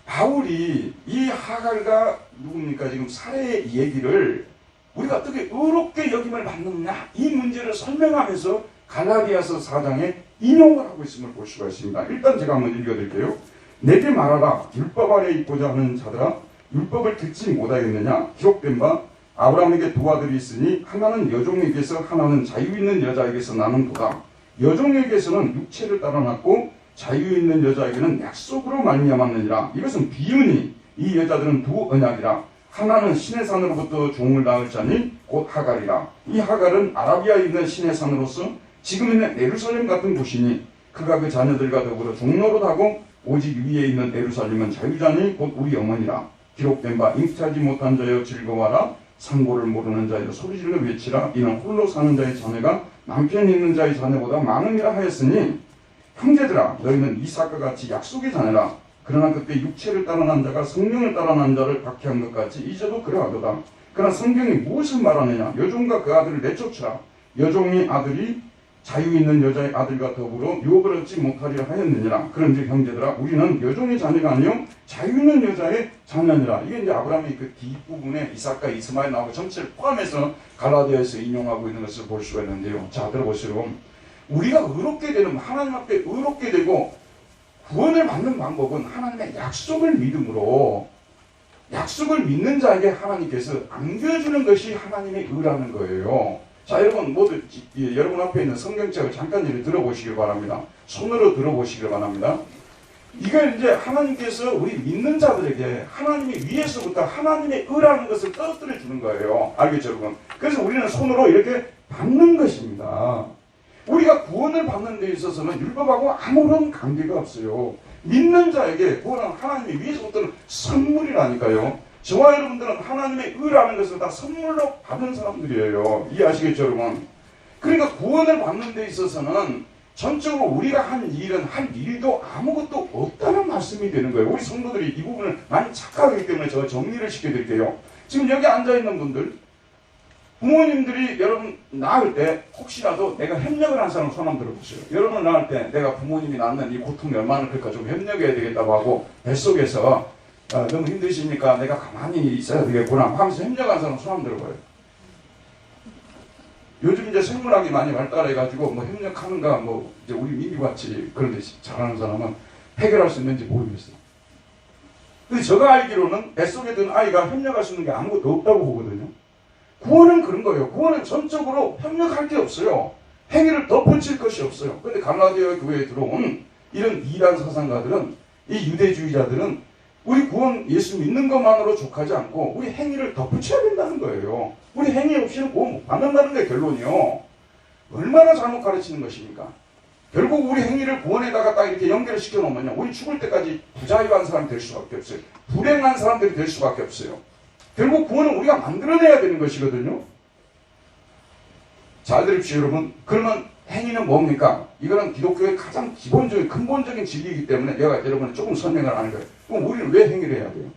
Speaker 1: 바울이 이 하갈과 누굽니까 지금 사레의 얘기를 우리가 어떻게 의롭게 여김을 받느냐, 이 문제를 설명하면서 갈라디아서 4장에 인용을 하고 있음을 볼 수가 있습니다. 일단 제가 한번 읽어드릴게요. 내게 말하라, 율법 아래 있고자 하는 자들아, 율법을 듣지 못하였느냐? 기록된 바 아브라함에게 두 아들이 있으니 하나는 여종에게서 하나는 자유 있는 여자에게서 나는도다. 여종에게서는 육체를 따라 났고 자유 있는 여자에게는 약속으로 말미암았느니라. 이것은 비유니 이 여자들은 두 언약이라. 하나는 신의 산으로부터 종을 낳을 자니 곧 하갈이라. 이 하갈은 아라비아에 있는 신의 산으로서 지금 있는 예루살렘 같은 곳이니 그가 그 자녀들과 더불어 종노릇하고 오직 위에 있는 예루살렘은 자유자니 곧 우리 어머니라. 기록된 바 잉태하지 못한 자여 즐거워하라. 상고를 모르는 자여 소리질러 외치라. 이는 홀로 사는 자의 자녀가 남편이 있는 자의 자녀보다 많음이라 하였으니 형제들아, 너희는 이삭과 같이 약속의 자녀라. 그러나 그때 육체를 따라 난 자가 성령을 따라 난 자를 박해한 것 같이 이제도 그러하도다. 그러나 성경이 무엇을 말하느냐? 여종과 그 아들을 내쫓으라. 여종의 아들이 자유 있는 여자의 아들과 더불어 유업을 얻지 못하리라 하였느니라. 그런즉 형제들아, 우리는 여종의 자녀가 아니요 자유 있는 여자의 자녀니라. 이게 이제 아브라함의 그 뒷부분에 이삭과 이스마엘 나오고 전체를 포함해서 갈라디아에서 인용하고 있는 것을 볼 수가 있는데요. 자, 들어보시오. 우리가 의롭게 되는, 하나님 앞에 의롭게 되고 구원을 받는 방법은 하나님의 약속을 믿음으로, 약속을 믿는 자에게 하나님께서 안겨주는 것이 하나님의 의라는 거예요. 자, 여러분 모두 여러분 앞에 있는 성경책을 잠깐 들어보시길 바랍니다. 손으로 들어보시길 바랍니다. 이걸 이제 하나님께서 우리 믿는 자들에게 하나님이 위에서부터 하나님의 의라는 것을 떨어뜨려 주는 거예요. 알겠죠, 여러분? 그래서 우리는 손으로 이렇게 받는 것입니다. 우리가 구원을 받는 데 있어서는 율법하고 아무런 관계가 없어요. 믿는 자에게 구원은 하나님이 위에서부터는 선물이라니까요. 저와 여러분들은 하나님의 의라는 것을 다 선물로 받은 사람들이에요. 이해하시겠죠, 여러분? 그러니까 구원을 받는 데 있어서는 전적으로 우리가 한 일도 아무것도 없다는 말씀이 되는 거예요. 우리 성도들이 이 부분을 많이 착각하기 때문에 제가 정리를 시켜드릴게요. 지금 여기 앉아있는 분들, 부모님들이 여러분 낳을 때 혹시라도 내가 협력을 한 사람 손 한번 들어보세요. 여러분 낳을 때 내가 부모님이 낳는 이 고통이 얼마나 클까 좀 협력해야 되겠다고 하고 뱃속에서 너무 힘드시니까 내가 가만히 있어야 되겠구나 하면서 협력한 사람 손 한번 들어봐요. 요즘 이제 생물학이 많이 발달해가지고 뭐 협력하는가 뭐 이제 우리 민규같이 그런 데 잘하는 사람은 해결할 수 있는지 모르겠어요. 근데 제가 알기로는 뱃속에 든 아이가 협력할 수 있는 게 아무것도 없다고 보거든요. 구원은 그런 거예요. 구원은 전적으로 협력할 게 없어요. 행위를 덧붙일 것이 없어요. 그런데 갈라디아 교회에 들어온 이런 이단 사상가들은, 이 유대주의자들은 우리 구원 예수 믿는 것만으로 족하지 않고 우리 행위를 덧붙여야 된다는 거예요. 우리 행위 없이는 구원 못 받는다는 게 결론이요. 얼마나 잘못 가르치는 것입니까? 결국 우리 행위를 구원에다가 딱 이렇게 연결시켜 놓으면요, 우리 죽을 때까지 부자유한 사람이 될 수밖에 없어요. 불행한 사람들이 될 수밖에 없어요. 결국 구원은 우리가 만들어내야 되는 것이거든요. 잘 들으십시오, 여러분. 그러면 행위는 뭡니까? 이거는 기독교의 가장 기본적인 근본적인 진리이기 때문에 내가 여러분을 조금 설명을 하는 거예요. 그럼 우리는 왜 행위를 해야 돼요?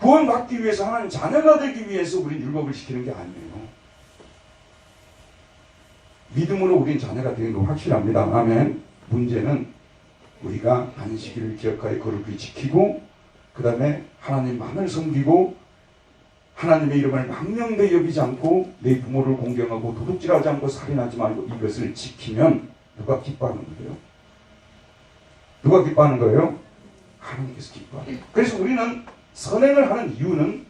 Speaker 1: 구원받기 위해서, 하나님 자녀가 되기 위해서 우리는 율법을 지키는 게 아니에요. 믿음으로 우린 자녀가 되는 거 확실합니다. 아멘. 문제는 우리가 안식일을 기억하여 거룩히 지키고, 그 다음에 하나님만을 섬기고, 하나님의 이름을 망령되이 여기지 않고, 내 부모를 공경하고 도둑질하지 않고 살인하지 말고, 이것을 지키면 누가 기뻐하는 거예요? 누가 기뻐하는 거예요? 하나님께서 기뻐하는 거예요. 그래서 우리는 선행을 하는 이유는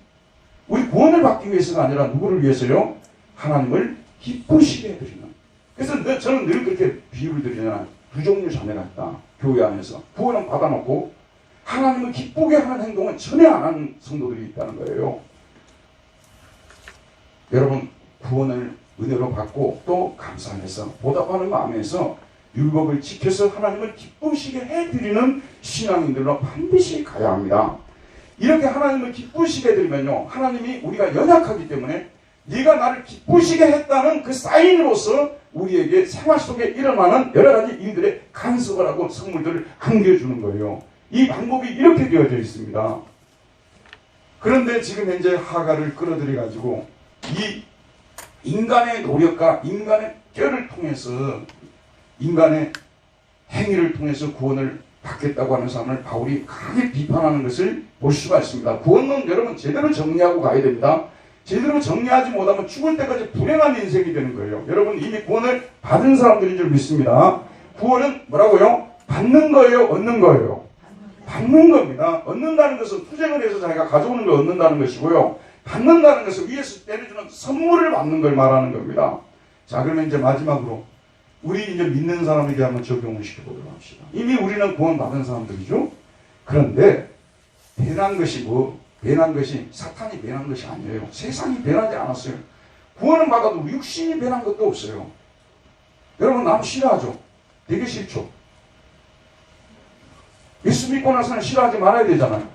Speaker 1: 우리 구원을 받기 위해서가 아니라 누구를 위해서요? 하나님을 기쁘시게 해드리는. 그래서 저는 늘 그렇게 비유를 드리잖아요. 두 종류 자매가 있다. 교회 안에서. 구원은 받아놓고 하나님을 기쁘게 하는 행동은 전혀 안 하는 성도들이 있다는 거예요. 여러분, 구원을 은혜로 받고 또 감사해서 보답하는 마음에서 율법을 지켜서 하나님을 기쁘시게 해드리는 신앙인들로 반드시 가야 합니다. 이렇게 하나님을 기쁘시게 해드리면요, 하나님이 우리가 연약하기 때문에 네가 나를 기쁘시게 했다는 그 사인으로서 우리에게 생활 속에 일어나는 여러 가지 일들의 간섭을 하고 선물들을 안겨주는 거예요. 이 방법이 이렇게 되어져 있습니다. 그런데 지금 현재 하가를 끌어들여 가지고 이 인간의 노력과 인간의 뼈를 통해서, 인간의 행위를 통해서 구원을 받겠다고 하는 사람을 바울이 강하게 비판하는 것을 볼 수가 있습니다. 구원은 여러분 제대로 정리하고 가야 됩니다. 제대로 정리하지 못하면 죽을 때까지 불행한 인생이 되는 거예요. 여러분 이미 구원을 받은 사람들인 줄 믿습니다. 구원은 뭐라고요? 받는 거예요? 얻는 거예요? 받는 겁니다. 얻는다는 것은 투쟁을 해서 자기가 가져오는 걸 얻는다는 것이고요. 받는다는 것은 위에서 내려주는 선물을 받는 걸 말하는 겁니다. 자, 그러면 이제 마지막으로 우리 이제 믿는 사람에게 한번 적용을 시켜보도록 합시다. 이미 우리는 구원 받은 사람들이죠. 그런데 배난 것이 배난 것이 사탄이 배난 것이 아니에요. 세상이 배나지 않았어요. 구원은 받아도 육신이 배난 것도 없어요. 여러분 남 싫어하죠? 되게 싫죠? 예수 믿고 나서는 싫어하지 말아야 되잖아요.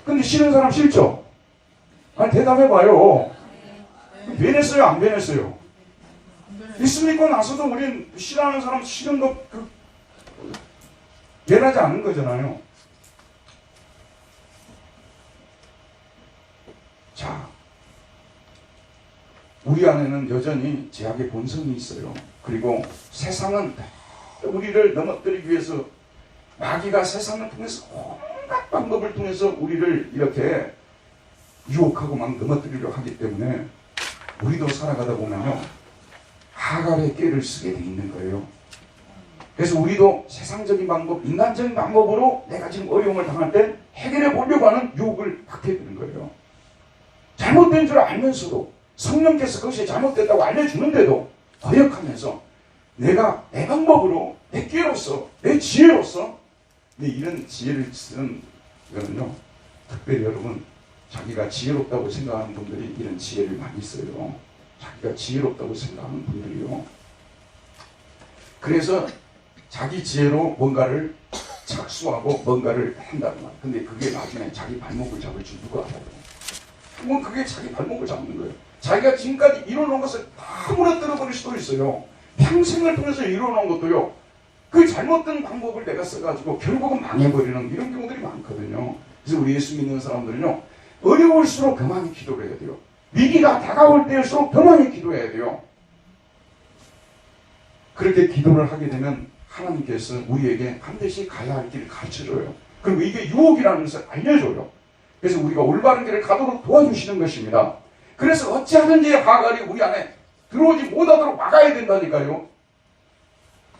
Speaker 1: 근데 싫은 사람 싫죠? 아니 대답해봐요. 변했어요? 안 변했어요? 예수 믿고 나서도 우린 싫어하는 사람 싫은 거 변하지 않는 거잖아요. 자, 우리 안에는 여전히 죄악의 본성이 있어요. 그리고 세상은 우리를 넘어뜨리기 위해서 마귀가 세상을 통해서 온갖 방법을 통해서 우리를 이렇게 유혹하고 막 넘어뜨리려 하기 때문에 우리도 살아가다 보면요, 하갈의 꾀를 쓰게 돼 있는 거예요. 그래서 우리도 세상적인 방법, 인간적인 방법으로 내가 지금 어려움을 당할 때 해결해 보려고 하는 유혹을 받게 되는 거예요. 잘못된 줄 알면서도 성령께서 그것이 잘못됐다고 알려주는데도 거역하면서 내가 내 방법으로, 내 꾀로서, 내 지혜로서, 이런 지혜를 쓰는 이거는요, 특별히 여러분 자기가 지혜롭다고 생각하는 분들이 이런 지혜를 많이 써요. 자기가 지혜롭다고 생각하는 분들이요. 그래서 자기 지혜로 뭔가를 착수하고 뭔가를 한다는 말이에요. 근데 그게 나중에 자기 발목을 잡을 줄 누가 알아요? 그건 그게 자기 발목을 잡는 거예요. 자기가 지금까지 이뤄놓은 것을 다 무너뜨려 버릴 수도 있어요. 평생을 통해서 이뤄놓은 것도요, 그 잘못된 방법을 내가 써가지고 결국은 망해버리는 이런 경우들이 많거든요. 그래서 우리 예수 믿는 사람들은요, 어려울수록 더 많이 기도를 해야 돼요. 위기가 다가올 때일수록 더 많이 기도해야 돼요. 그렇게 기도를 하게 되면 하나님께서 우리에게 반드시 가야 할 길을 가르쳐줘요. 그리고 이게 유혹이라는 것을 알려줘요. 그래서 우리가 올바른 길을 가도록 도와주시는 것입니다. 그래서 어찌하든지 하갈이 우리 안에 들어오지 못하도록 막아야 된다니까요.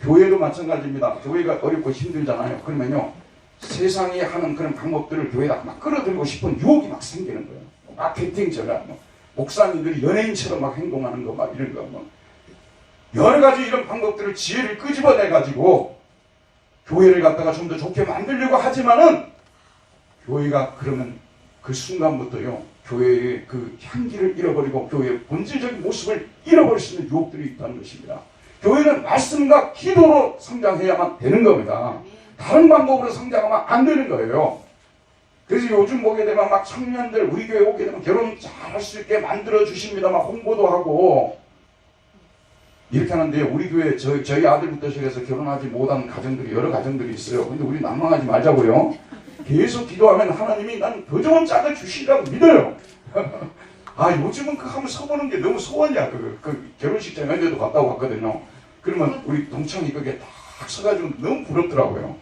Speaker 1: 교회도 마찬가지입니다. 교회가 어렵고 힘들잖아요. 그러면요, 세상이 하는 그런 방법들을 교회에다 막 끌어들이고 싶은 유혹이 막 생기는 거예요. 마케팅처럼 목사님들이 연예인처럼 막 행동하는 거 막 이런 거 뭐. 여러 가지 이런 방법들을 지혜를 끄집어내 가지고 교회를 갖다가 좀 더 좋게 만들려고 하지만은 교회가 그러면 그 순간부터요 교회의 그 향기를 잃어버리고 교회의 본질적인 모습을 잃어버릴 수 있는 유혹들이 있다는 것입니다. 교회는 말씀과 기도로 성장해야만 되는 겁니다. 다른 방법으로 성장하면 안 되는 거예요. 그래서 요즘 보게 되면 막 청년들 우리 교회 오게 되면 결혼 잘할 수 있게 만들어 주십니다. 막 홍보도 하고 이렇게 하는데 우리 교회 저희 아들부터 시작해서 결혼하지 못한 가정들이 여러 가정들이 있어요. 근데 우리 난망하지 말자고요. 계속 기도하면 하나님이 난 더 좋은 짝을 주시라고 믿어요. 아 요즘은 그 한번 서보는 게 너무 소원이야. 그 결혼식장 현재도 갔다 왔거든요. 그러면 우리 동창이 거기에 딱 서가지고 너무 부럽더라고요.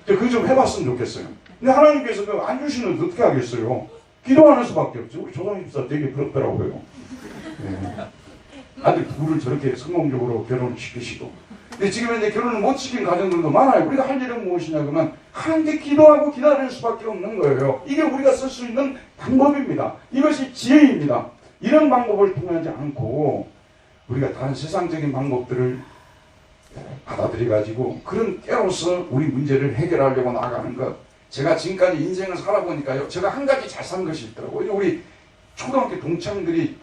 Speaker 1: 그거 좀 해봤으면 좋겠어요. 근데 하나님께서 그거 안 주시면 어떻게 하겠어요? 기도하는 수밖에 없죠. 우리 조상님 집사 되게 부럽더라고요. 네. 아들 둘을 저렇게 성공적으로 결혼을 시키시고. 근데 지금 이제 결혼을 못 시킨 가정들도 많아요. 우리가 할 일은 무엇이냐 그러면 하나님께 기도하고 기다릴 수밖에 없는 거예요. 이게 우리가 쓸 수 있는 방법입니다. 이것이 지혜입니다. 이런 방법을 통하지 않고 우리가 다른 세상적인 방법들을 받아들여 가지고 그런 깨로서 우리 문제를 해결하려고 나아가는 것. 제가 지금까지 인생을 살아보니까요. 제가 한 가지 잘 산 것이 있더라고요. 우리 초등학교 동창들이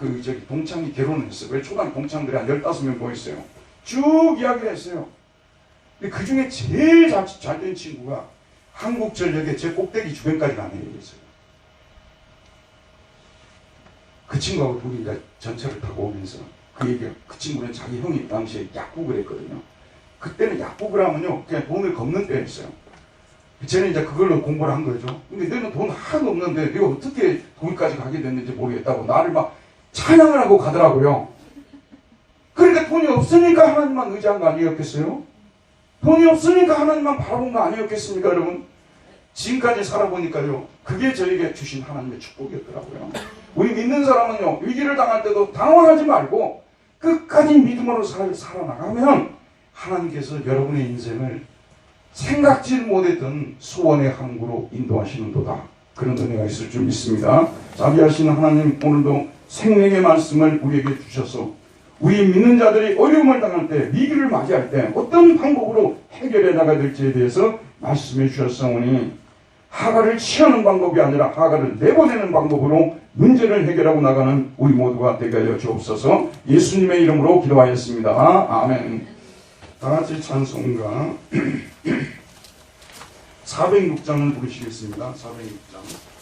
Speaker 1: 동창이 결혼을 했어요. 왜 초등학교 동창들이 한 15명 모였어요. 쭉 이야기를 했어요. 근데 그 중에 제일 잘된 친구가 한국전력의 제 꼭대기 주변까지 가는 얘기였어요. 그 친구하고 둘이 이제 전철을 타고 오면서 그 친구는 자기 형이 당시에 약국을 했거든요. 그때는 약국을 하면요, 그냥 돈을 걷는 때였어요. 쟤는 이제 그걸로 공부를 한 거죠. 근데 너는 돈 하나도 없는데 내가 어떻게 거기까지 가게 됐는지 모르겠다고 나를 막 찬양을 하고 가더라고요. 그러니까 돈이 없으니까 하나님만 의지한 거 아니었겠어요? 돈이 없으니까 하나님만 바라본 거 아니었겠습니까, 여러분? 지금까지 살아보니까요, 그게 저에게 주신 하나님의 축복이었더라고요. 우리 믿는 사람은요, 위기를 당할 때도 당황하지 말고 끝까지 믿음으로 살아나가면 하나님께서 여러분의 인생을 생각지 못했던 소원의 항구로 인도하시는도다. 그런 은혜가 있을 줄 믿습니다. 자비하시는 하나님, 오늘도 생명의 말씀을 우리에게 주셔서 우리 믿는 자들이 어려움을 당할 때, 위기를 맞이할 때 어떤 방법으로 해결해 나가야 될지에 대해서 말씀해 주셨사오니 하가를 취하는 방법이 아니라 하가를 내보내는 방법으로 문제를 해결하고 나가는 우리 모두가 되게 하여 주옵소서. 예수님의 이름으로 기도하였습니다. 아멘. 다같이 찬송가 406장을 부르시겠습니다. 406장.